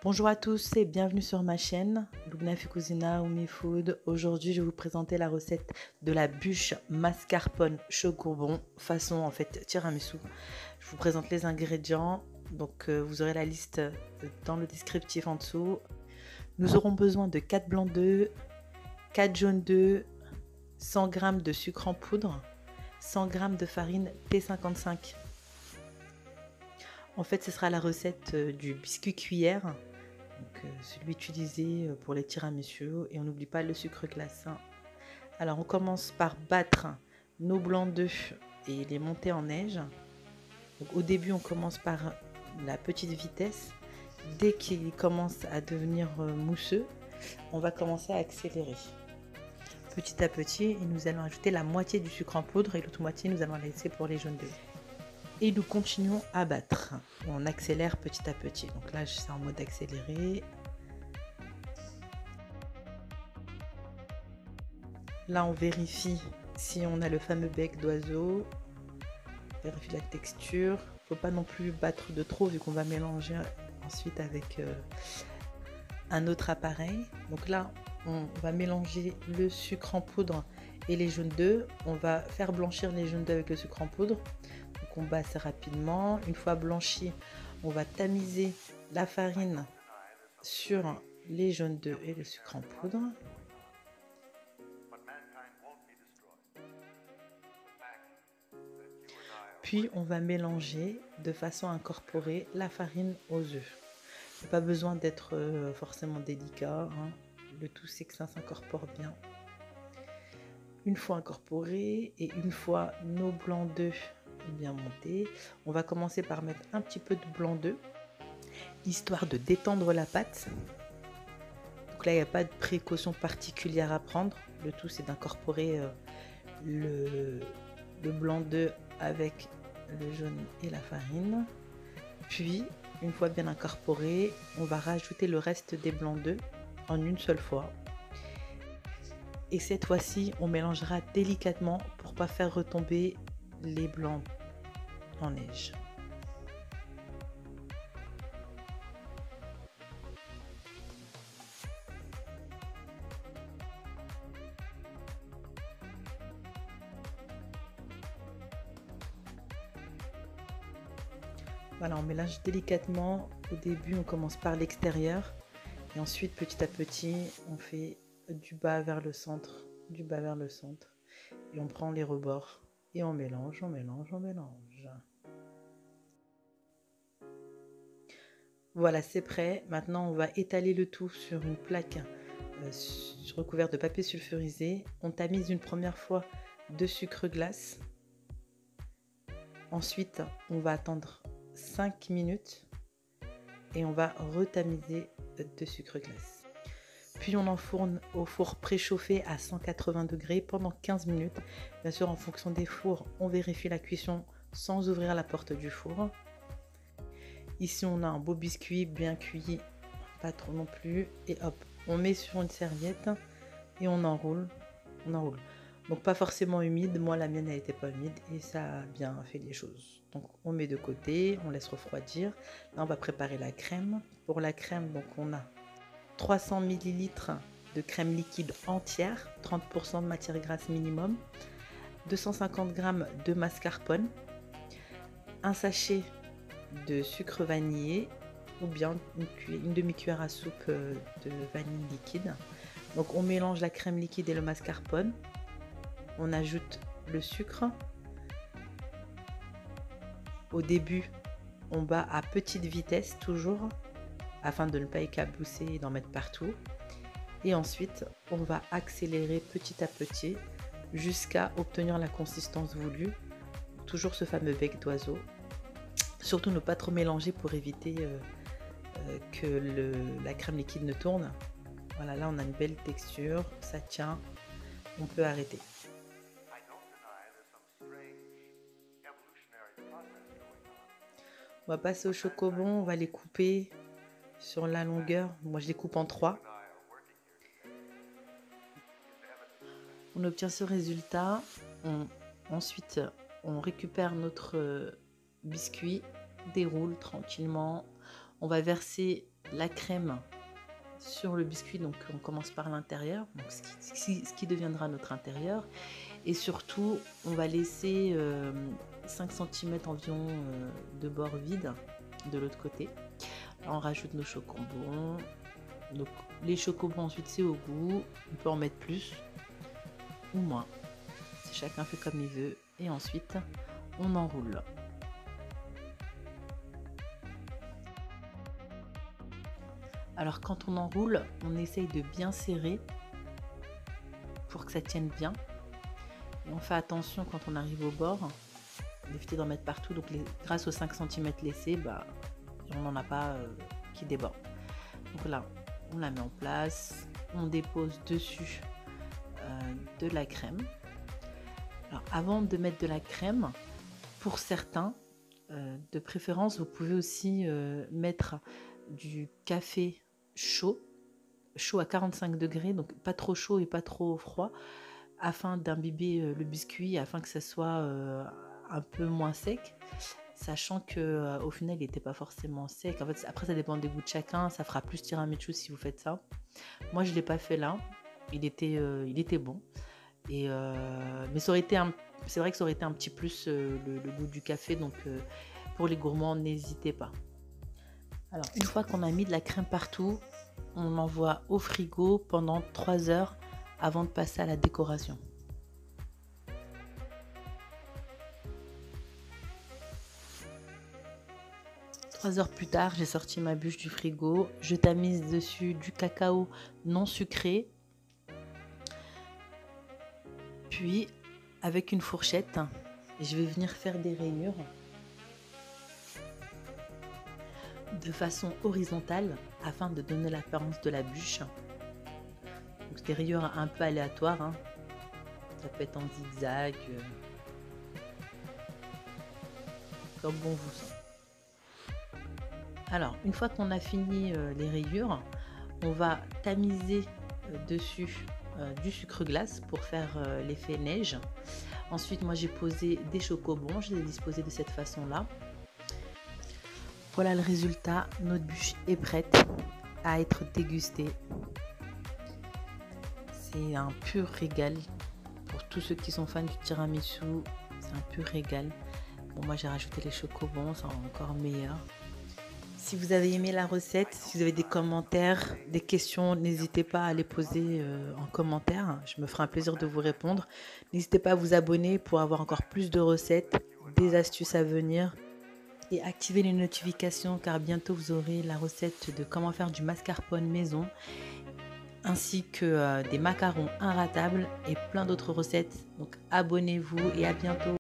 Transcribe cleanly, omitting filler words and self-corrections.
Bonjour à tous et bienvenue sur ma chaîne Lubna Cuisina ou Mi Food. Aujourd'hui, je vais vous présenter la recette de la bûche mascarpone choco-bonbon façon en fait tiramisu. Je vous présente les ingrédients, donc vous aurez la liste dans le descriptif en dessous. Nous aurons besoin de 4 blancs d'œufs, 4 jaunes d'œufs, 100 g de sucre en poudre, 100 g de farine P55. En fait, ce sera la recette du biscuit cuillère, donc celui utilisé pour les tiramisu, et on n'oublie pas le sucre glace. Alors, on commence par battre nos blancs d'œufs et les monter en neige. Donc, au début, on commence par la petite vitesse. Dès qu'il commence à devenir mousseux, on va commencer à accélérer. Petit à petit, et nous allons ajouter la moitié du sucre en poudre et l'autre moitié, nous allons la laisser pour les jaunes d'œufs. Et nous continuons à battre. On accélère petit à petit. Donc là, c'est en mode accéléré. Là, on vérifie si on a le fameux bec d'oiseau. Vérifie la texture. Il ne faut pas non plus battre de trop vu qu'on va mélanger ensuite avec un autre appareil. Donc là, on va mélanger le sucre en poudre et les jaunes d'œufs. On va faire blanchir les jaunes d'œufs avec le sucre en poudre. Donc on bat assez rapidement. Une fois blanchi, on va tamiser la farine sur les jaunes d'œufs et le sucre en poudre. Puis on va mélanger de façon à incorporer la farine aux œufs. Il n'y a pas besoin d'être forcément délicat, hein. Le tout c'est que ça s'incorpore bien. Une fois incorporé et une fois nos blancs d'œufs bien montés, on va commencer par mettre un petit peu de blanc d'œuf, histoire de détendre la pâte. Donc là, il n'y a pas de précaution particulière à prendre. Le tout c'est d'incorporer le blanc d'œuf avec le jaune et la farine. Puis, une fois bien incorporé, on va rajouter le reste des blancs d'œufs en une seule fois. Et cette fois-ci, on mélangera délicatement pour ne pas faire retomber les blancs en neige. Voilà, on mélange délicatement. Au début, on commence par l'extérieur. Et ensuite, petit à petit, on fait du bas vers le centre, du bas vers le centre. Et on prend les rebords. Et on mélange, on mélange, on mélange. Voilà, c'est prêt. Maintenant, on va étaler le tout sur une plaque recouverte de papier sulfurisé. On tamise une première fois de sucre glace. Ensuite, on va attendre 5 minutes et on va retamiser de sucre glace. Puis on enfourne au four préchauffé à 180 degrés pendant 15 minutes. Bien sûr, en fonction des fours, on vérifie la cuisson sans ouvrir la porte du four. Ici, on a un beau biscuit bien cuit, pas trop non plus. Et hop, on met sur une serviette et on enroule. On enroule. Donc pas forcément humide, moi la mienne elle n'était pas humide et ça a bien fait les choses. Donc on met de côté, on laisse refroidir. Là on va préparer la crème. Pour la crème, donc on a 300 ml de crème liquide entière, 30% de matière grasse minimum, 250 g de mascarpone, un sachet de sucre vanillé ou bien une demi-cuillère à soupe de vanille liquide. Donc on mélange la crème liquide et le mascarpone. On ajoute le sucre. Au début, on bat à petite vitesse toujours, afin de ne pas éclabousser et d'en mettre partout. Et ensuite, on va accélérer petit à petit jusqu'à obtenir la consistance voulue. Toujours ce fameux bec d'oiseau. Surtout ne pas trop mélanger pour éviter que la crème liquide ne tourne. Voilà, là on a une belle texture, ça tient, on peut arrêter. On va passer au chocobon, on va les couper sur la longueur. Moi je les coupe en 3. On obtient ce résultat. Ensuite, on récupère notre biscuit, déroule tranquillement. On va verser la crème sur le biscuit. Donc on commence par l'intérieur, donc ce qui deviendra notre intérieur. Et surtout, on va laisser 5 cm environ de bord vide de l'autre côté. Là, on rajoute nos chocobons. Donc les chocobons ensuite c'est au goût, on peut en mettre plus ou moins, chacun fait comme il veut. Et ensuite on enroule. Alors quand on enroule, on essaye de bien serrer pour que ça tienne bien. Et on fait attention quand on arrive au bord, d'éviter d'en mettre partout. Donc grâce aux 5 cm laissés, on n'en a pas qui déborde. Donc là, on la met en place, on dépose dessus de la crème. Alors avant de mettre de la crème, pour certains, de préférence, vous pouvez aussi mettre du café chaud à 45 degrés, donc pas trop chaud et pas trop froid, afin d'imbiber le biscuit, afin que ça soit un peu moins sec, sachant que au final il n'était pas forcément sec. En fait, après ça dépend des goûts de chacun, ça fera plus tiramisu si vous faites ça. Moi je l'ai pas fait là, il était bon. Et mais ça aurait été c'est vrai que ça aurait été un petit plus le goût du café, donc pour les gourmands, n'hésitez pas. Alors une fois qu'on a mis de la crème partout, on l'envoie au frigo pendant 3 heures avant de passer à la décoration. Trois heures plus tard, j'ai sorti ma bûche du frigo, je tamise dessus du cacao non sucré. Puis avec une fourchette, je vais venir faire des rayures de façon horizontale afin de donner l'apparence de la bûche. Donc des rayures un peu aléatoires, hein. Ça peut être en zigzag, comme bon vous semble. Alors une fois qu'on a fini les rayures, on va tamiser dessus du sucre glace pour faire l'effet neige. Ensuite, moi j'ai posé des chocobons, je les ai disposés de cette façon là. Voilà le résultat, notre bûche est prête à être dégustée. C'est un pur régal pour tous ceux qui sont fans du tiramisu, c'est un pur régal. Bon, moi j'ai rajouté les chocobons, c'est encore meilleur. Si vous avez aimé la recette, si vous avez des commentaires, des questions, n'hésitez pas à les poser en commentaire. Je me ferai un plaisir de vous répondre. N'hésitez pas à vous abonner pour avoir encore plus de recettes, des astuces à venir. Et activez les notifications car bientôt vous aurez la recette de comment faire du mascarpone maison, ainsi que des macarons inratables et plein d'autres recettes. Donc abonnez-vous et à bientôt.